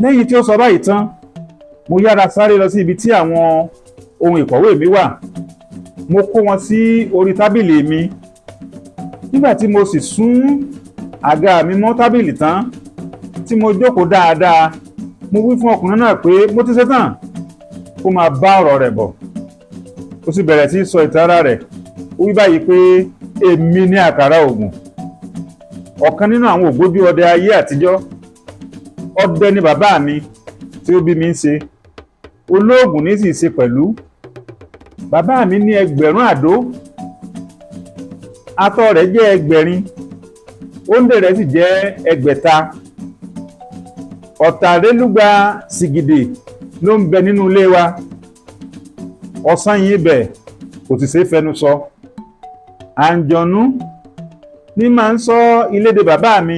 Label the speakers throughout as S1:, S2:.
S1: lẹ́yìn tí ó sọ báyìí tán mo yára sáré lọ sí ibi tí àwọn ohun ìkọ̀wé mi wà. Mo kó wọn sí orí tábìlì mi. Nígbà tí mo sì sún àga mi mọ́ tábìlì tán tí mo jókòó dáadáa, mo wí fún ọkùnrin náà pé mo ti ṣetán. Ó máa bá ọ̀rọ̀ rẹ̀ bọ̀. Ó sì bẹ̀rẹ̀ sí sọ ìtàn ara rẹ̀. Ó wí báyìí pé èmi ní àkàrà ògùn, ọ̀kan nínú àwọn ògbójú ọdẹ ayé àtijọ́. Ọdẹ ni bàbá mi tí ó bí mi ń ṣe, olóògùn ní sì ṣe pẹ̀lú. Bàbá mi ní ẹgbẹ̀rún àdó, atọ́ rẹ̀ jẹ́ ẹgbẹ̀rin, òǹdè rẹ̀ sì jẹ́ ẹgbẹ̀ta. Ọ̀tàlélúgba sìgìdì ló ń bẹ nínú ilé wa. Ọ̀sán yìí ibẹ̀ kò sì ṣe é fẹnu sọ. Àǹjọ̀nú ní máa ń ṣọ́ ilé de bàbá mi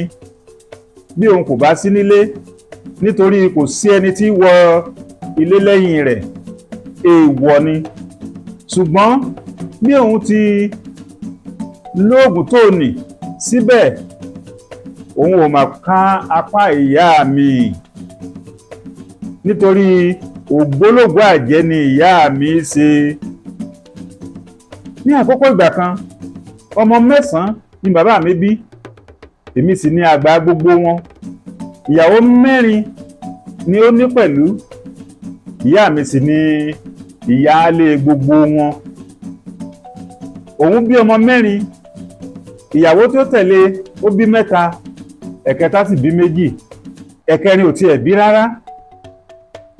S1: bí òun kò bá sí nílé, nítorí kò sí ẹni tí wọ ilé lẹ́yìn rẹ̀, èèwọ̀ ni. Ṣùgbọ́n bí òun ti lóògùn tó nì, síbẹ̀ òun ò mà ká apá ìyá mi, nítorí ògbólógbòó àjẹ́ ni ìyá mi ṣe. Ní àkókò ìgbà kan, ọmọ 9 ni bàbá mi bí, èmi sì ni àgbà gbogbo wọn. Ìyàwó 4 ni ó ní pẹ̀lú, ìyá mi sì ni ìyáálé gbogbo wọn. Òun bí ọmọ 4, ìyàwó tí ó tẹ̀lé ó bí 3, ẹ̀kẹta sì bí 2, ẹ̀kẹrin ò tiẹ̀ bí rárá.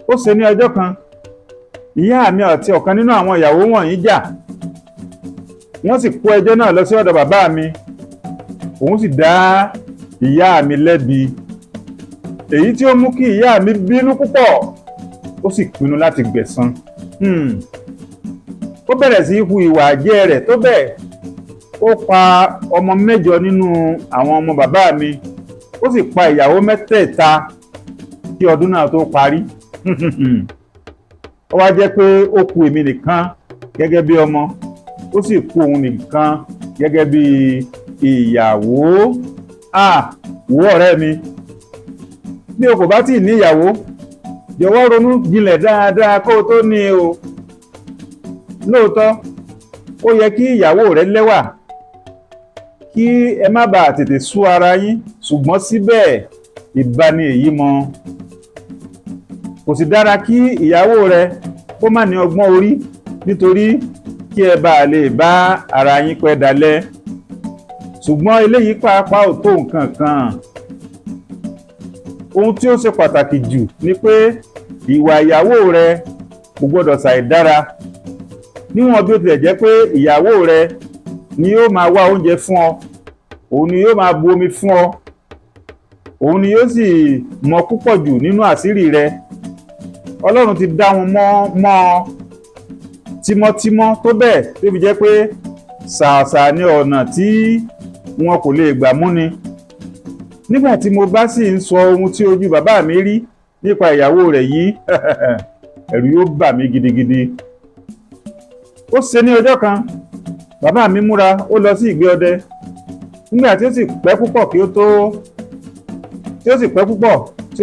S1: Ó ṣe ní ọjọ́ kan, ìyá mi àti ọ̀kan nínú àwọn ìyàwó wọ̀nyí jà. Wọ́n sì kó ẹjọ́ náà lọ sí ọ̀dọ̀ bàbá mi. Òun sì dá ìyá mi lẹ́bi, èyí tí ó mú kí ìyá mi bínú púpọ̀. Ó sì pinnu láti gbẹ̀san. Ó bẹ̀rẹ̀ sí hu ìwà àjẹ́ rẹ̀ tó bẹ́ẹ̀. Ó pa ọmọ 8 nínú àwọn ọmọ bàbá mi. Ó sì pa ìyàwó 3 kí ọdún náà tó parí. Ó wá jẹ́ pé ó kù èmi nìkan gẹ́gẹ́ bí ọmọ, ó sì kù òun nìkan gẹ́gẹ́ bí ìyàwó. Wo ọ̀rẹ́ mi, bí o kò bá tíì ní ìyàwó, jọ̀wọ́ ronú jinlẹ̀ dáadáa kó o tó ní o. Lóòótọ́, ó yẹ kí ìyàwó rẹ lẹ́wà, kí ẹ má bàa tètè sú ara yín, ṣùgbọ́n síbẹ̀ ìbáni èyí mọ. Kò sì dára kí ìyàwó rẹ kó má ní ọgbọ́n orí, nítorí kí ẹ bàa lè bá ara yín pẹ́ dalẹ̀. Ṣùgbọ́n eléyìí pàápàá ò tó nǹkan kan. Ohun tí ó ṣe pàtàkì jù ni pé ìwà ìyàwó rẹ kò gbọdọ̀ ṣàìdára. Níwọ̀n bí ó tilẹ̀ jẹ́ pé ìyàwó rẹ ni yóò máa wá oúnjẹ fún ọ, òun ni yóò máa bu omi fún ọ, òun ni yóò sì mọ púpọ̀ jù nínú àṣírí rẹ. Ọlọ́run ti dá wọn mọ́ ọ tímọ́tímọ́ tó bẹ́ẹ̀ tó fi jẹ́ pé ṣàṣà ni ọ̀nà tí wọn kò lè gbà múni. Nígbà tí mo bá sì ń sọ ohun tí ojú bàbá mi rí nípa ìyàwó rẹ̀ yìí, ẹ̀rù yóò bà mí gidigidi. Ó ṣe ní ọjọ́ kan, bàbá mi múra, ó lọ sí ìgbé ọdẹ. Nígbà tí ó sì pẹ́ púpọ̀ tí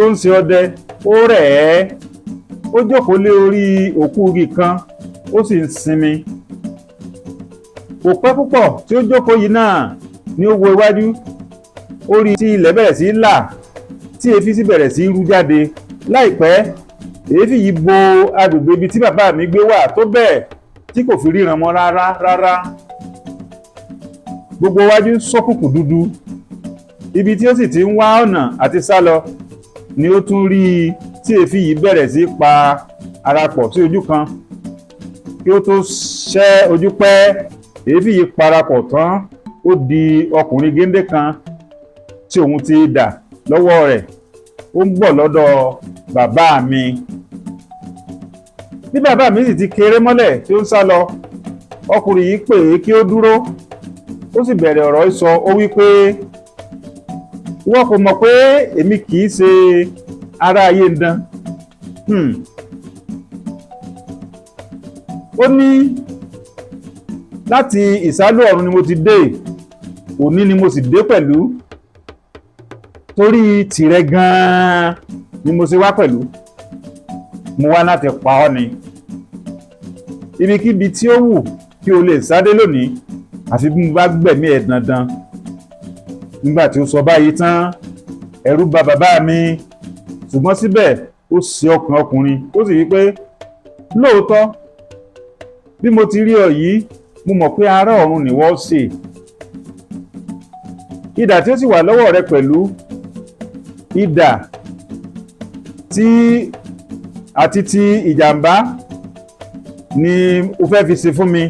S1: ó ń ṣe ọdẹ, ó rẹ̀ ẹ́. Ó jókòó lé orí òkú igi kan, ó sì ń sinmi. Kò pẹ́ púpọ̀ tí ó jókòó yìí náà ni ó wo iwájú. Ó rí tí ilẹ̀ bẹ̀rẹ̀ sí là, tí èéfín sì bẹ̀rẹ̀ sí rú jáde. Láìpẹ́, èéfín yìí bo agbègbè ibi tí bàbá mi gbé wà tó bẹ́ẹ̀ tí kò fi ríran mọ́ rárá. Gbogbo iwájú ṣókùnkùn dúdú. Ibi tí ó sì ti ń wá ọ̀nà àti sálọ ni ó tún rí i tí èéfín yìí bẹ̀rẹ̀ sí pa ara pọ̀ sí ojú kan. Kí ó tó ṣẹ́ ojú pẹ́, èéfín yìí parapọ̀ tán, ó di ọkùnrin géńdé kan tí òun ti dà lọ́wọ́ rẹ̀. Ó ń bọ̀ lọ́dọ̀ bàbá mi. Bí bàbá mi sì ti kéré mọ́lẹ̀ tí ó ń sá lọ, ọkùnrin yìí pè é kí ó dúró. Ó sì bẹ̀rẹ̀ ọ̀rọ̀ sọ. Ó wí pé, ìwọ kò mọ̀ pé èmi kì í ṣe ará ayé ń dán. Ó ní láti ìsálú ọ̀run ni mo ti dé, òní ni mo sì dé pẹ̀lú. Torí tìrẹ gan-an ni mo ṣe wá pẹ̀lú, mo wá láti pa ọ́ ni. Ibikíbi tí ó wù kí o lè sáré lónìí, àfi bí mo bá gbẹ̀mí ẹ̀ dandan. Nígbà tí ó sọ báyìí tán, ẹ̀rù bà bàbá mi, ṣùgbọ́n síbẹ̀ ó ṣe ọkàn ọkùnrin, ó sì wí pé lóòótọ́ bí mo ti rí ọ yìí, mo mọ̀ pé ará ọ̀run nìwọ ṣe. Idà tí ó sì wà lọ́wọ́ rẹ pẹ̀lú, idà àti ti ìjàmbá ni o fẹ́ fi ṣe fún mi,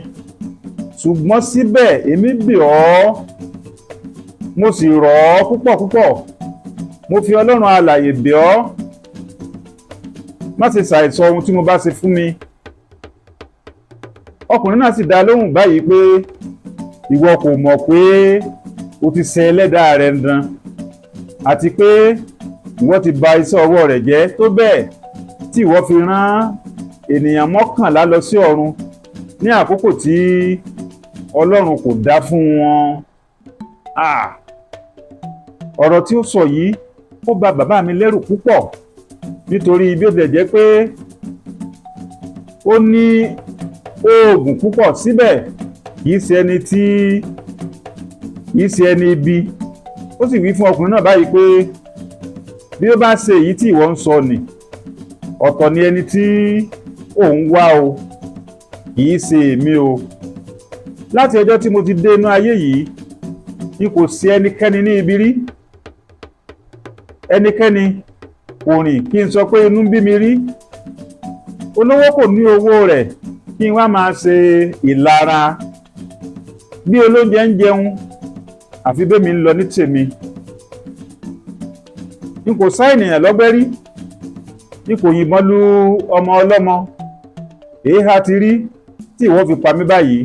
S1: ṣùgbọ́n síbẹ̀ èmi bẹ̀ ọ́, mo sì rọ̀ ọ́ púpọ̀ púpọ̀, mo fi Ọlọ́run alààyè bẹ̀ ọ́, má ṣe ṣàìsọ ohun tí mo bá ṣe fún mi. Ọkùnrin náà sì dá lóhùn báyìí pé ìwọ kò mọ̀ pé o ti ṣẹ̀ ẹlẹ́dàá rẹ dandan, àti pé ìwọ ti bà iṣẹ́ ọwọ́ rẹ̀ jẹ́ tó bẹ́ẹ̀ tí ìwọ fi rán ènìyàn 11 lọ sí ọ̀run ní àkókò tí Ọlọ́run kò dá fún wọn. Ọ̀rọ̀ tí ó sọ yìí ó bà bàbá mi lẹ́rù púpọ̀, nítorí bí ó tilẹ̀ jẹ́ pé ó ní oògùn púpọ̀, síbẹ̀ kìí ṣe ẹni ibi. Ó sì wí fún ọkùnrin náà báyìí pé bí ó bá ṣe èyí tí ìwọ ń sọ nì, ọ̀tọ̀ ni ẹni tí òun wá o, kìí ṣe èmi o. Láti ọjọ́ tí mo ti dé inú ayé yìí, n kò sí ẹnikẹ́ni ní ibi rí. Ẹnikẹ́ni kò rìn kí n sọ pé inú ń bí mi rí. Olówó kò ní owó rẹ̀ kí n wá máa ṣe ìlara. Bí olóúnjẹ ń jẹun, àfi bẹ́mi ń lọ ní tèmi. N kò sá ènìyàn lọ́gbẹ́ rí, n kò yìnbọn lu ọmọ ọlọ́mọ. Èéha ti rí tí ìwọ fi pa mí báyìí?